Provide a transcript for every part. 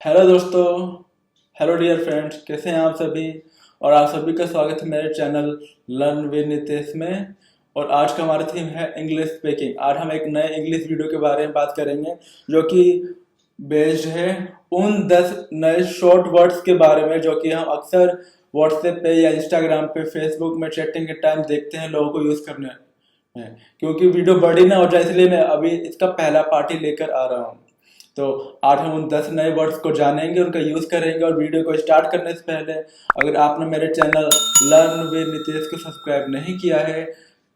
Hello दोस्तों, hello dear friends, कैसे हैं आप सभी। और आप सभी का स्वागत है मेरे चैनल लर्न विद नितेश में। और आज का हमारा थीम है इंग्लिश स्पीकिंग। आज हम एक नए इंग्लिश वीडियो के बारे में बात करेंगे जो कि बेस्ड है उन 10 नए शॉर्ट वर्ड्स के बारे में जो कि हम अक्सर व्हाट्सएप पे या इंस्टाग्राम पे फेसबुक में चैटिंग के टाइम देखते हैं लोगों को यूज़ करने में। क्योंकि वीडियो बड़ी ना हो जाए इसलिए मैं अभी इसका पहला पार्ट ही लेकर आ रहा हूँ। तो आज हम उन 10 नए वर्ड्स को जानेंगे, उनका यूज करेंगे। और वीडियो को स्टार्ट करने से पहले अगर आपने मेरे चैनल लर्न विद नितेश को सब्सक्राइब नहीं किया है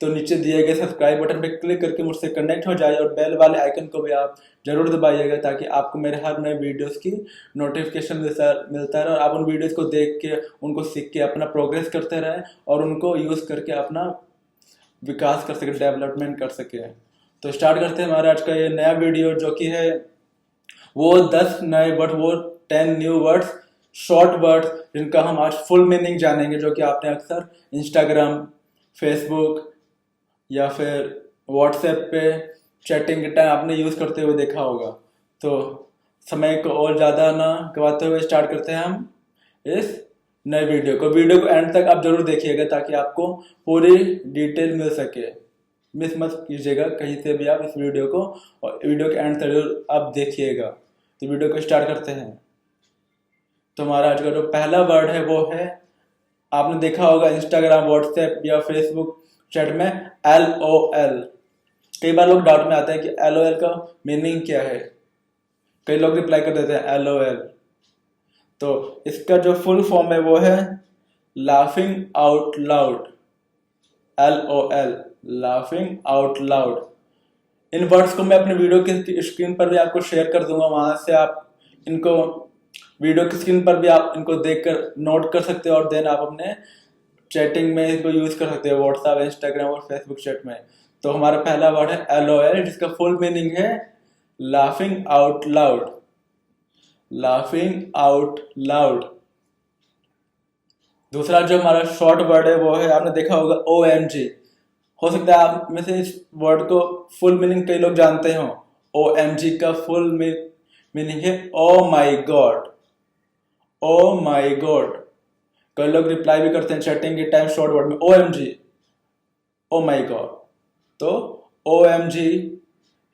तो नीचे दिए गए सब्सक्राइब बटन पर क्लिक करके मुझसे कनेक्ट हो जाए और बेल वाले आइकन को भी आप जरूर दबाइएगा ताकि आपको मेरे हर नए वीडियोस की नोटिफिकेशन मिलता रहे और आप उन वीडियोस को देख के उनको सीख के अपना प्रोग्रेस करते रहें और उनको यूज करके अपना विकास कर सके, डेवलपमेंट कर सके। तो स्टार्ट करते हैं हमारा आज का ये नया वीडियो जो कि है वो 10 नए वर्ड, वो 10 न्यू वर्ड्स, शॉर्ट वर्ड्स जिनका हम आज फुल मीनिंग जानेंगे, जो कि आपने अक्सर इंस्टाग्राम, फेसबुक या फिर व्हाट्सएप पे चैटिंग के टाइम आपने यूज करते हुए देखा होगा। तो समय को और ज़्यादा ना गवाते हुए स्टार्ट करते हैं हम इस नए वीडियो को। वीडियो को एंड तक आप जरूर देखिएगा ताकि आपको पूरी डिटेल मिल सके। मिस मत कीजिएगा कहीं से भी आप इस वीडियो को, और वीडियो के एंड तक जरूर आप देखिएगा। तो वीडियो को स्टार्ट करते हैं। तो हमारा आज का जो पहला वर्ड है वो है, आपने देखा होगा इंस्टाग्राम, व्हाट्सएप या फेसबुक चैट में LOL। कई बार लोग डाउट में आते हैं कि LOL का मीनिंग क्या है। कई लोग रिप्लाई कर देते हैं LOL। तो इसका जो फुल फॉर्म है वो है laughing out loud. LOL, laughing out loud. इन वर्ड्स को मैं अपने वीडियो की स्क्रीन पर भी आपको शेयर कर दूंगा, वहां से आप इनको वीडियो की स्क्रीन पर भी आप इनको देखकर नोट कर सकते हो और देन आप अपने चैटिंग में इसको यूज कर सकते हो, व्हाट्सएप, इंस्टाग्राम और फेसबुक चैट में। तो हमारा पहला वर्ड है LOL जिसका फुल मीनिंग है laughing out loud. Laughing out loud. दूसरा जो हमारा शॉर्ट वर्ड है वो है, आपने देखा होगा OMG। हो सकता है आप में से इस वर्ड को फुल मीनिंग कई लोग जानते हो। OMG का फुल मीनिंग है ओ my God. O my God. कई लोग रिप्लाई भी करते हैं चैटिंग के टाइम शॉर्ट वर्ड में OMG, ओ माई गॉड। तो OMG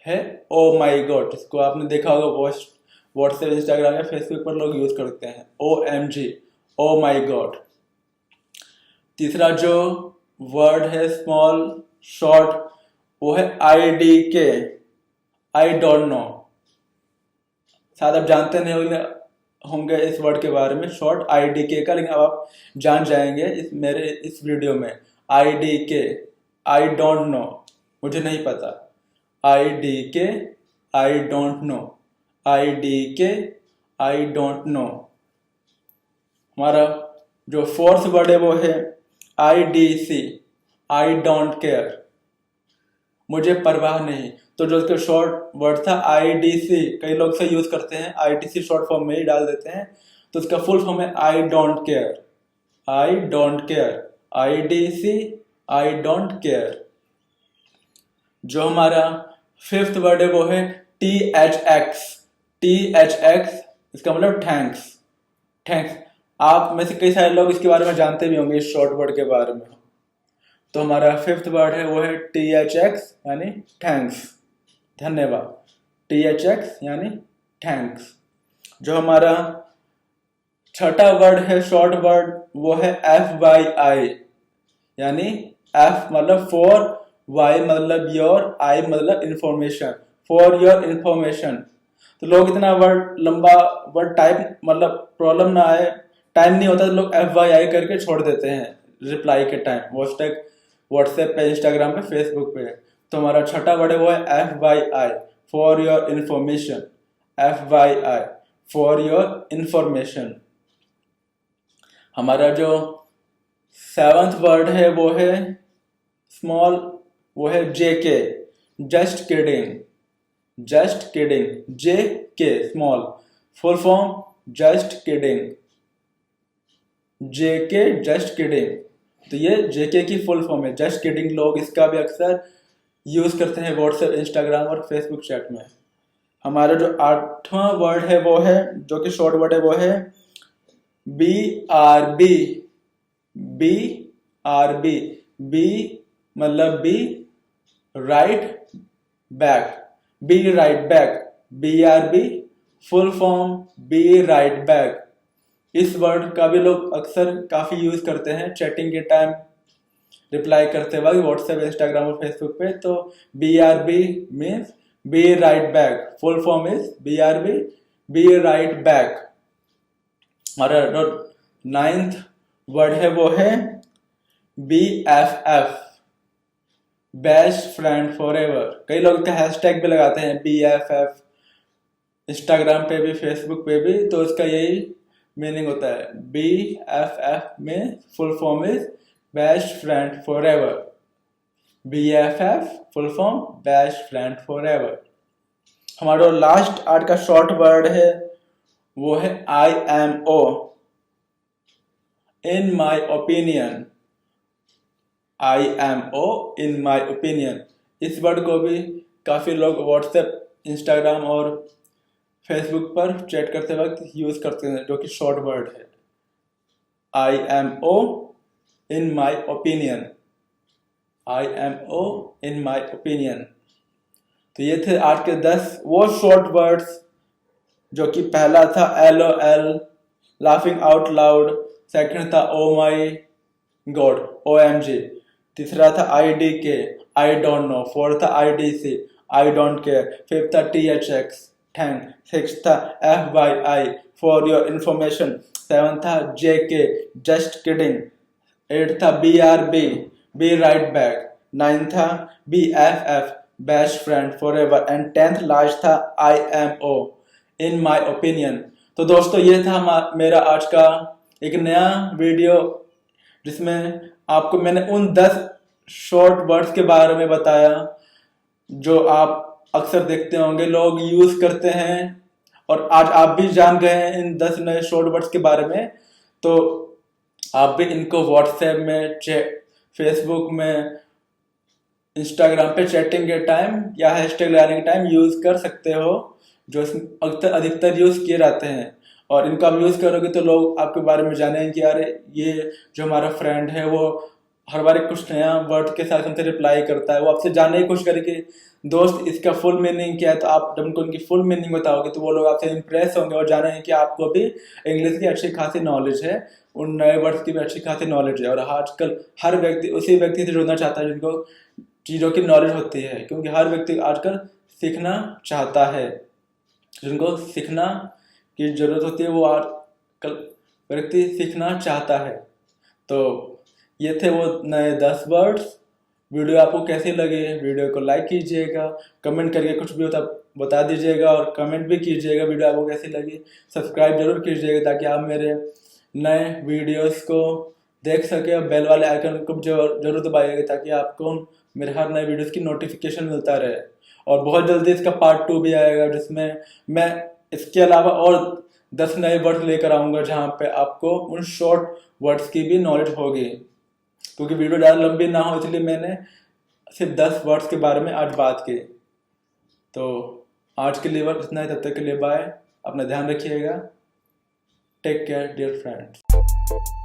है ओ माई गॉड, जिसको आपने देखा होगा व्हाट्सएप, इंस्टाग्राम या फेसबुक पर लोग यूज करते हैं OMG, ओ माई गॉड। तीसरा जो वर्ड है स्मॉल शॉर्ट वो है IDK, आई डोंट नो। शायद आप जानते नहीं होंगे इस वर्ड के बारे में, शॉर्ट IDK का, लेकिन अब आप जान जाएंगे मेरे इस वीडियो में। IDK, आई डोंट नो, मुझे नहीं पता। IDK, I don't no. IDK, I don't no. हमारा जो फोर्थ वर्ड है वो है IDC, आई डोंट केयर, मुझे परवाह नहीं। तो जो इसका शॉर्ट वर्ड था IDC, कई लोग से यूज करते हैं, IDC शॉर्ट फॉर्म में ही डाल देते हैं। तो इसका फुल फॉर्म है आई don't care. I don't care, IDC, I don't care. जो हमारा फिफ्थ वर्ड है वो है THX। THX इसका मतलब थैंक्स। थैंक्स। आप में से कई सारे लोग इसके बारे में जानते भी होंगे, इस शॉर्ट वर्ड के बारे में। तो हमारा फिफ्थ वर्ड है वो है THX यानी थैंक्स, धन्यवाद। THX यानी थैंक्स। जो हमारा छठा वर्ड है शॉर्ट वर्ड वो है FYI, यानी F मतलब फॉर, Y मतलब योर, I मतलब इंफॉर्मेशन, फॉर योर इंफॉर्मेशन। तो लोग इतना वर्ड, लंबा वर्ड टाइप, मतलब प्रॉब्लम ना आए, टाइम नहीं होता तो लोग FYI करके छोड़ देते हैं रिप्लाई के टाइम, व्हाट्सएप पे, इंस्टाग्राम पे, फेसबुक पे। तो हमारा छठा वर्ड है वो है FYI, for your information. FYI, for your information. हमारा जो सेवंथ वर्ड है वो है स्मॉल, वो है JK, just kidding. Just kidding, JK small, full form just kidding. JK, just kidding. तो ये JK की फुल फॉर्म है, जस्ट किडिंग। लोग इसका भी अक्सर यूज करते हैं व्हाट्सएप, इंस्टाग्राम और फेसबुक चैट में। हमारा जो 8वां वर्ड है वो है, जो कि शॉर्ट वर्ड है, वो है BRB। BRB, बी मतलब be right back, be right back, BRB full form be right back. इस वर्ड का भी लोग अक्सर काफी यूज करते हैं चैटिंग के टाइम, रिप्लाई करते वक्त व्हाट्सएप, इंस्टाग्राम और फेसबुक पे। तो BRB means be right back, full form is BRB be right back. हमारा जो 9th वर्ड है वो है BFF, best friend forever. कई लोग इसका हैशटैग भी लगाते हैं BFF, इंस्टाग्राम पे भी, फेसबुक पे भी। तो इसका यही मीनिंग होता है, BFF में full form is best friend for ever. BFF full form best friend for ever. हमारा लास्ट आज का शॉर्ट वर्ड है वो है IMO, in my opinion. IMO in my opinion. इस वर्ड को भी काफी लोग व्हाट्सएप, इंस्टाग्राम और फेसबुक पर चैट करते वक्त यूज करते हैं, जो कि शॉर्ट वर्ड है IMO in my opinion. IMO in my opinion. तो ये थे आज के 10 वो शॉर्ट वर्ड्स, जो कि पहला था LOL, laughing out loud. Second था ओ माई गॉड, OMG। तीसरा था IDK, I don't know. Fourth था IDC, I don't care. Fifth था THX, थैंक। सिक्स था FYI, for your information. Seven था JK, जस्ट किडिंग। एट था BRB, be right back. Nine था BFF, best friend forever. And 10th last था IMO, in my opinion. तो दोस्तों ये था मेरा आज का एक नया वीडियो, जिसमें आपको मैंने उन 10 शॉर्ट वर्ड्स के बारे में बताया जो आप अक्सर देखते होंगे, लोग यूज करते हैं। और आज आप भी जान गए हैं इन 10 नए शॉर्ट वर्ड्स के बारे में। तो आप भी इनको व्हाट्सएप में, फेसबुक में, इंस्टाग्राम पे चैटिंग के टाइम या हैशटैग लगाने के टाइम यूज कर सकते हो, जो अधिकतर यूज किए जाते हैं। और इनको आप यूज करोगे तो लोग आपके बारे में जानेंगे कि यार ये जो हमारा फ्रेंड है वो हर बार कुछ नया वर्ड के साथ हमसे रिप्लाई करता है, वो आपसे जानने की कोशिश करेगी दोस्त इसका फुल मीनिंग क्या है। तो आप जब उनको उनकी फुल मीनिंग बताओगे तो वो लोग आपसे इंप्रेस होंगे और जानेंगे कि आपको भी इंग्लिश की अच्छी खासी नॉलेज है, उन नए वर्ड्स की भी अच्छी खासी नॉलेज है। और आजकल हर व्यक्ति उसी व्यक्ति से जुड़ना चाहता है जिनको चीज़ों की नॉलेज होती है, क्योंकि हर व्यक्ति आजकल सीखना चाहता है। जिनको सीखना की जरूरत होती है वो आजकल व्यक्ति सीखना चाहता है। तो ये थे वो नए 10 वर्ड्स। वीडियो आपको कैसी लगी? वीडियो को लाइक कीजिएगा, कमेंट करके कुछ भी होता बता दीजिएगा और कमेंट भी कीजिएगा वीडियो आपको कैसी लगी। सब्सक्राइब जरूर कीजिएगा ताकि आप मेरे नए वीडियोस को देख सके, और बेल वाले आइकन को जरूर दबाइएगा ताकि आपको मेरे हर नए वीडियोस की नोटिफिकेशन मिलता रहे। और बहुत जल्दी इसका पार्ट 2 भी आएगा, जिसमें मैं इसके अलावा और 10 नए वर्ड्स लेकर आऊँगा, जहाँ पे आपको उन शॉर्ट वर्ड्स की भी नॉलेज होगी। क्योंकि वीडियो ज़्यादा लंबी ना हो इसलिए मैंने सिर्फ 10 वर्ड्स के बारे में आज बात की। तो आज के लिए बस इतना ही, तब तक के लिए बाय। अपना ध्यान रखिएगा। Take care dear friends.